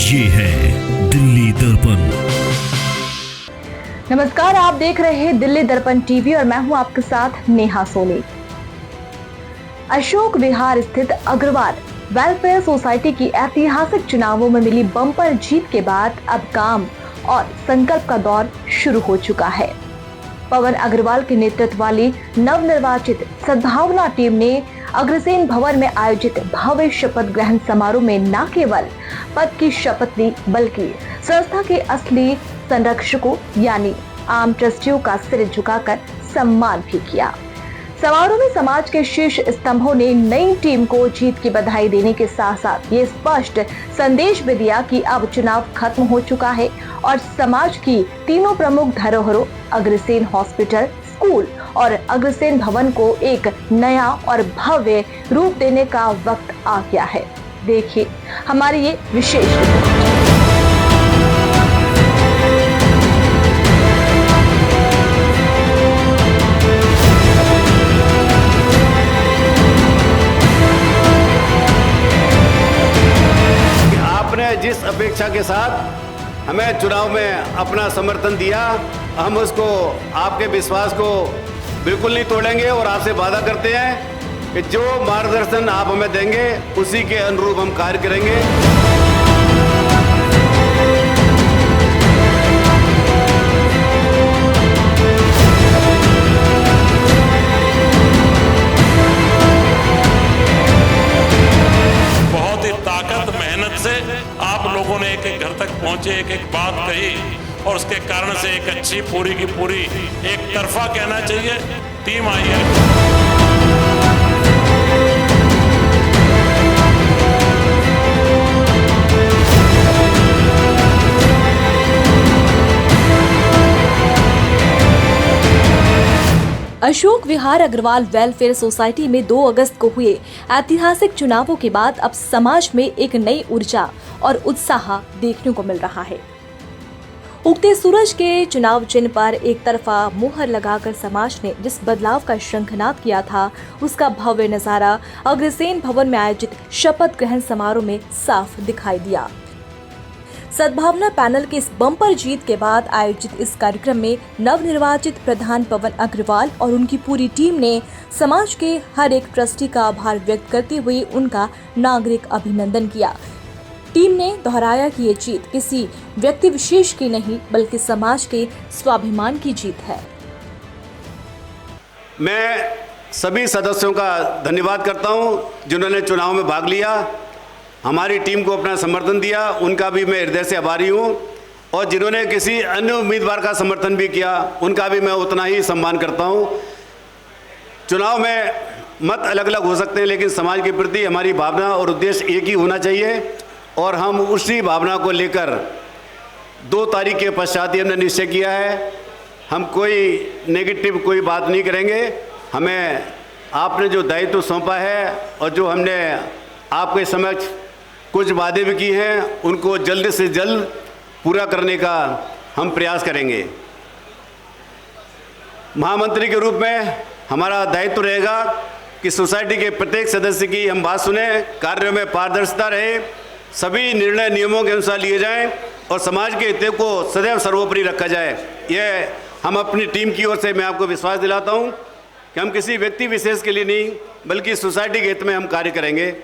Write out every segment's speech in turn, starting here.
ये है दिल्ली दर्पण। नमस्कार, आप देख रहे हैं दिल्ली दर्पण टीवी और मैं हूं आपके साथ नेहा सोनी। अशोक विहार स्थित अग्रवाल वेलफेयर सोसाइटी की ऐतिहासिक चुनावों में मिली बम्पर जीत के बाद अब काम और संकल्प का दौर शुरू हो चुका है। पवन अग्रवाल के नेतृत्व वाली नवनिर्वाचित सद्भावना टीम ने अग्रसेन भवन में आयोजित भव्य शपथ ग्रहण समारोह में न केवल पद की शपथ ली बल्कि संस्था के असली संरक्षकों यानी आम ट्रस्टियों का सिर झुकाकर सम्मान भी किया। समारोह में समाज के शीर्ष स्तंभों ने नई टीम को जीत की बधाई देने के साथ साथ ये स्पष्ट संदेश भी दिया कि अब चुनाव खत्म हो चुका है और समाज की तीनों प्रमुख धरोहरों अग्रसेन हॉस्पिटल, स्कूल और अग्रसेन भवन को एक नया और भव्य रूप देने का वक्त आ गया है। देखिए हमारी ये विशेष रिपोर्ट। जिस अपेक्षा के साथ हमें चुनाव में अपना समर्थन दिया, हम उसको आपके विश्वास को बिल्कुल नहीं तोड़ेंगे और आपसे वादा करते हैं कि जो मार्गदर्शन आप हमें देंगे उसी के अनुरूप हम कार्य करेंगे। आप लोगों ने एक एक घर तक पहुंचे, एक एक बात कही और उसके कारण से एक अच्छी पूरी की पूरी एक तरफा कहना चाहिए टीम आई है। अशोक विहार अग्रवाल वेलफेयर सोसाइटी में 2 अगस्त को हुए ऐतिहासिक चुनावों के बाद अब समाज में एक नई ऊर्जा और उत्साह देखने को मिल रहा है। उगते सूरज के चुनाव चिन्ह पर एक तरफा मुहर लगाकर समाज ने जिस बदलाव का शंखनाद किया था, उसका भव्य नजारा अग्रसेन भवन में आयोजित शपथ ग्रहण समारोह में साफ दिखाई दिया। सद्भावना पैनल के इस बम्पर जीत के बाद आयोजित इस कार्यक्रम में नवनिर्वाचित प्रधान पवन अग्रवाल और उनकी पूरी टीम ने समाज के हर एक ट्रस्टी का आभार व्यक्त करते हुए उनका नागरिक अभिनंदन किया। टीम ने दोहराया कि ये जीत किसी व्यक्ति विशेष की नहीं बल्कि समाज के स्वाभिमान की जीत है। मैं सभी सदस्यों का धन्यवाद करता हूं जिन्होंने चुनाव में भाग लिया, हमारी टीम को अपना समर्थन दिया, उनका भी मैं हृदय से आभारी हूं। और जिन्होंने किसी अन्य उम्मीदवार का समर्थन भी किया, उनका भी मैं उतना ही सम्मान करता हूं। चुनाव में मत अलग अलग हो सकते हैं, लेकिन समाज के प्रति हमारी भावना और उद्देश्य एक ही होना चाहिए और हम उसी भावना को लेकर 2 तारीख के पश्चात ही हमने निश्चय किया है। हम कोई नेगेटिव कोई बात नहीं करेंगे। हमें आपने जो दायित्व सौंपा है और जो हमने आपके समक्ष कुछ वादे भी किए हैं, उनको जल्द से जल्द पूरा करने का हम प्रयास करेंगे। महामंत्री के रूप में हमारा दायित्व रहेगा कि सोसाइटी के प्रत्येक सदस्य की हम बात सुने, कार्यों में पारदर्शिता रहे, सभी निर्णय नियमों के अनुसार लिए जाएं और समाज के हितों को सदैव सर्वोपरि रखा जाए। यह हम अपनी टीम की ओर से मैं आपको विश्वास दिलाता हूं कि हम किसी व्यक्ति विशेष के लिए नहीं बल्कि सोसाइटी के हित में हम कार्य करेंगे।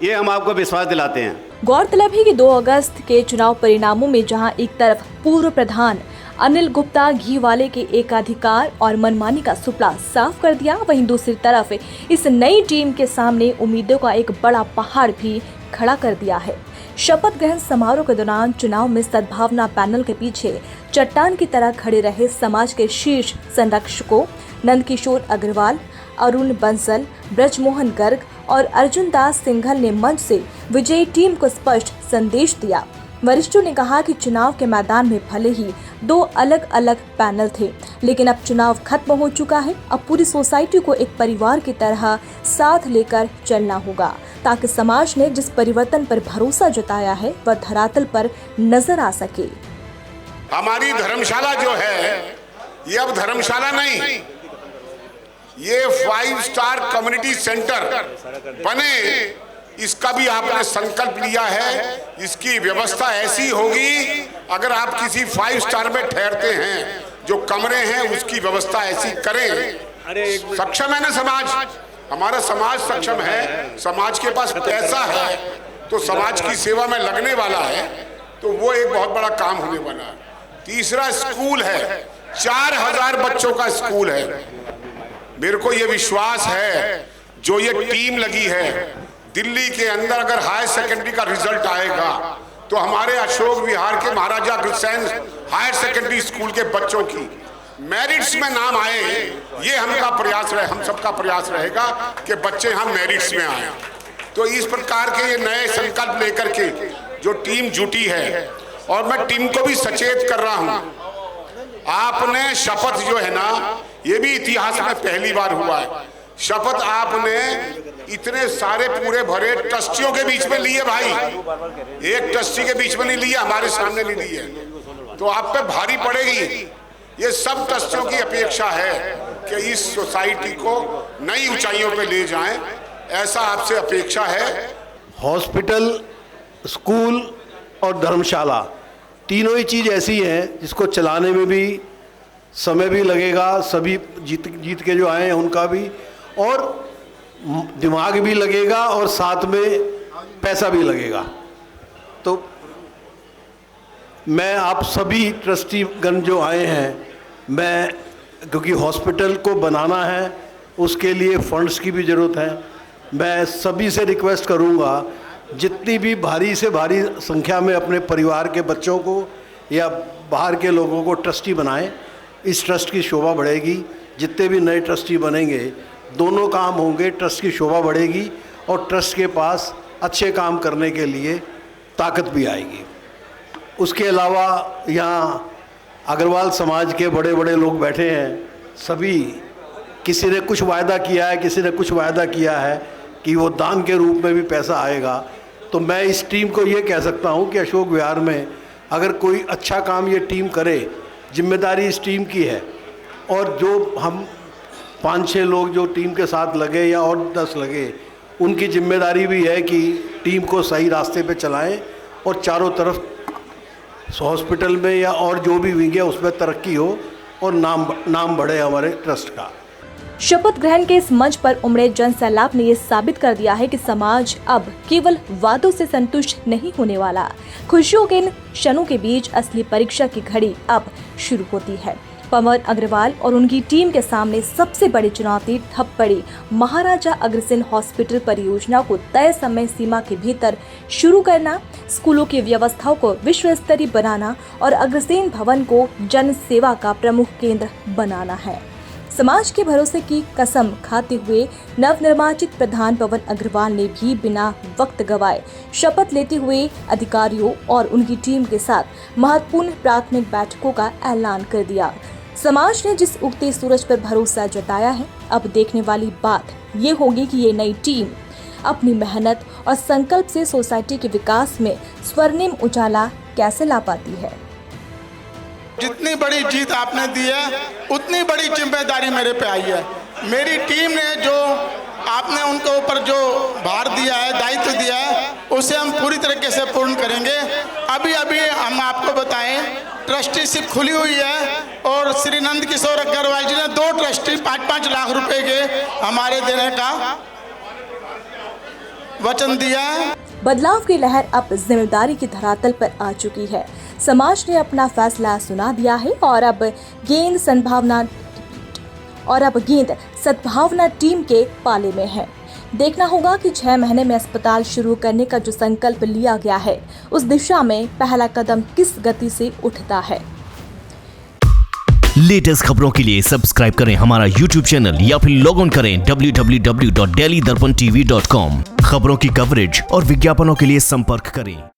ये हम आपको विश्वास दिलाते हैं। गौरतलब है कि 2 अगस्त के चुनाव परिणामों में जहां एक तरफ पूर्व प्रधान अनिल गुप्ता घीवाले के एकाधिकार और मनमानी का सुपड़ा साफ कर दिया, वहीं दूसरी तरफ इस नई टीम के सामने उम्मीदों का एक बड़ा पहाड़ भी खड़ा कर दिया है। शपथ ग्रहण समारोह के दौरान चुनाव में सद्भावना पैनल के पीछे चट्टान की तरह खड़े रहे समाज के शीर्ष संरक्षकों नंदकिशोर अग्रवाल, अरुण बंसल, ब्रजमोहन गर्ग और अर्जुन दास सिंघल ने मंच से विजयी टीम को स्पष्ट संदेश दिया। वरिष्ठों ने कहा कि चुनाव के मैदान में भले ही 2 अलग अलग पैनल थे, लेकिन अब चुनाव खत्म हो चुका है। अब पूरी सोसाइटी को एक परिवार की तरह साथ लेकर चलना होगा ताकि समाज ने जिस परिवर्तन पर भरोसा जताया है वह धरातल पर नजर आ सके। हमारी धर्मशाला जो है ये अब धर्मशाला नहीं, ये 5 स्टार कम्युनिटी सेंटर बने इसका भी आपने संकल्प लिया है। इसकी व्यवस्था ऐसी होगी, अगर आप किसी 5 स्टार में ठहरते हैं, जो कमरे हैं उसकी व्यवस्था ऐसी करें। सक्षम है ना समाज, हमारा समाज सक्षम है, समाज के पास पैसा है तो समाज की सेवा में लगने वाला है, तो वो एक बहुत बड़ा काम होने वाला है। तीसरा स्कूल है, 4000 बच्चों का स्कूल है। मेरे को ये विश्वास है, जो ये टीम लगी है दिल्ली के अंदर, अगर हायर सेकेंडरी का रिजल्ट आएगा तो हमारे अशोक विहार के Maharaja Agrasen higher secondary school के बच्चों की मेरिट्स में नाम आए, ये हमका प्रयास रहे, हम सबका प्रयास रहेगा कि बच्चे हम मेरिट्स में आए। तो इस प्रकार के ये नए संकल्प लेकर के जो टीम जुटी है, और मैं टीम को भी सचेत कर रहा हूं, आपने शपथ जो है ना, ये भी इतिहास में पहली बार हुआ है, शपथ आपने इतने सारे पूरे भरे ट्रस्टियों के बीच में लिए भाई, एक ट्रस्टी के बीच में नहीं लिए, हमारे सामने नहीं लिए, तो आप पे भारी पड़ेगी। ये सब ट्रस्टियों की अपेक्षा है कि इस सोसाइटी को नई ऊंचाइयों पे ले जाएं, ऐसा आपसे अपेक्षा है। हॉस्पिटल, स्कूल और धर्मशाला, तीनों ही चीज़ ऐसी हैं जिसको चलाने में भी समय भी लगेगा, सभी जीत के जो आए हैं उनका भी, और दिमाग भी लगेगा और साथ में पैसा भी लगेगा। तो मैं आप सभी ट्रस्टीगण जो आए हैं, मैं क्योंकि हॉस्पिटल को बनाना है उसके लिए फंड्स की भी ज़रूरत है, मैं सभी से रिक्वेस्ट करूंगा, जितनी भी भारी से भारी संख्या में अपने परिवार के बच्चों को या बाहर के लोगों को ट्रस्टी बनाएं। इस ट्रस्ट की शोभा बढ़ेगी, जितने भी नए ट्रस्टी बनेंगे दोनों काम होंगे, ट्रस्ट की शोभा बढ़ेगी और ट्रस्ट के पास अच्छे काम करने के लिए ताकत भी आएगी। उसके अलावा यहाँ अग्रवाल समाज के बड़े बड़े लोग बैठे हैं, सभी किसी ने कुछ वायदा किया है, किसी ने कुछ वायदा किया है कि वो दान के रूप में भी पैसा आएगा। तो मैं इस टीम को ये कह सकता हूँ कि अशोक विहार में अगर कोई अच्छा काम ये टीम करे, जिम्मेदारी इस टीम की है, और जो हम 5-6 लोग जो टीम के साथ लगे या और 10 लगे, उनकी जिम्मेदारी भी है कि टीम को सही रास्ते पे चलाएं और चारों तरफ हॉस्पिटल में या और जो भी विंग है उसमें तरक्की हो और नाम बढ़े हमारे ट्रस्ट का। शपथ ग्रहण के इस मंच पर उमड़े जन सैलाब ने ये साबित कर दिया है कि समाज अब केवल वादों से संतुष्ट नहीं होने वाला। खुशियों के इन क्षणों के बीच असली परीक्षा की घड़ी अब शुरू होती है। पवन अग्रवाल और उनकी टीम के सामने सबसे बड़ी चुनौती ठप पड़ी महाराजा अग्रसेन हॉस्पिटल परियोजना को तय समय सीमा के भीतर शुरू करना, स्कूलों की व्यवस्थाओं को विश्व स्तरीय बनाना और अग्रसेन भवन को जन सेवा का प्रमुख केंद्र बनाना है। समाज के भरोसे की कसम खाते हुए नवनिर्वाचित प्रधान पवन अग्रवाल ने भी बिना वक्त गवाए शपथ लेते हुए अधिकारियों और उनकी टीम के साथ महत्वपूर्ण प्राथमिक बैठकों का ऐलान कर दिया। समाज ने जिस उगते सूरज पर भरोसा जताया है, अब देखने वाली बात ये होगी कि ये नई टीम अपनी मेहनत और संकल्प से सोसाइटी के विकास में स्वर्णिम उजाला कैसे ला पाती है। जितनी बड़ी जीत आपने दी है, उतनी बड़ी जिम्मेदारी मेरे पे आई है। मेरी टीम ने जो आपने उनके ऊपर जो भार दिया है, दायित्व दिया है, उसे हम पूरी तरीके से पूर्ण करेंगे। अभी हम आपको बताएं, ट्रस्टीशिप खुली हुई है और श्री नंद किशोर अग्रवाल जी ने 2 ट्रस्टी 5-5 लाख रुपए के हमारे देने का वचन दिया है। बदलाव की लहर अब जिम्मेदारी की धरातल पर आ चुकी है। समाज ने अपना फैसला सुना दिया है और अब गेंद सद्भावना टीम के पाले में है। देखना होगा कि 6 महीने में अस्पताल शुरू करने का जो संकल्प लिया गया है, उस दिशा में पहला कदम किस गति से उठता है। लेटेस्ट खबरों के लिए सब्सक्राइब करें हमारा YouTube चैनल या फिर लॉग ऑन करें www.delhidarpantv.com। खबरों की कवरेज और विज्ञापनों के लिए संपर्क करें।